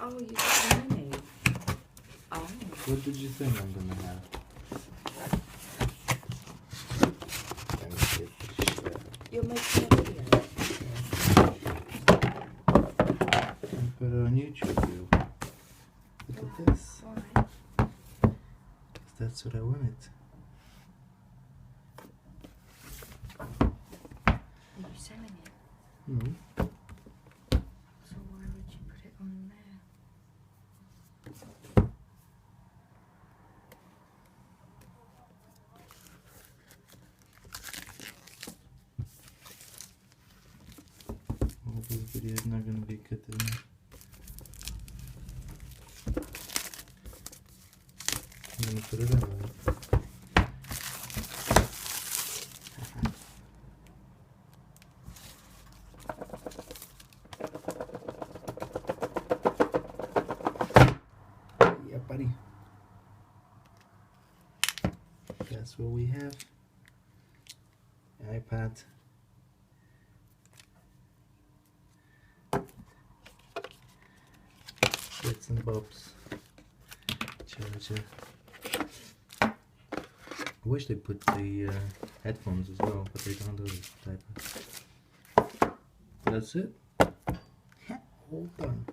Oh, you got the mini. Oh. What did you think I'm gonna have? Let me get the shell. You're making a video. And put it on YouTube, you. Look at this. Why? 'Cause that's what I wanted. Are you selling it? Hmm. So why would you put it on there? Well, this video is not gonna be good enough. I'm gonna put it on. Yeah, buddy. That's what we have. iPad. Bits and bobs. Charger. I wish they put the headphones as well, but they don't do this type of. That's it. All done.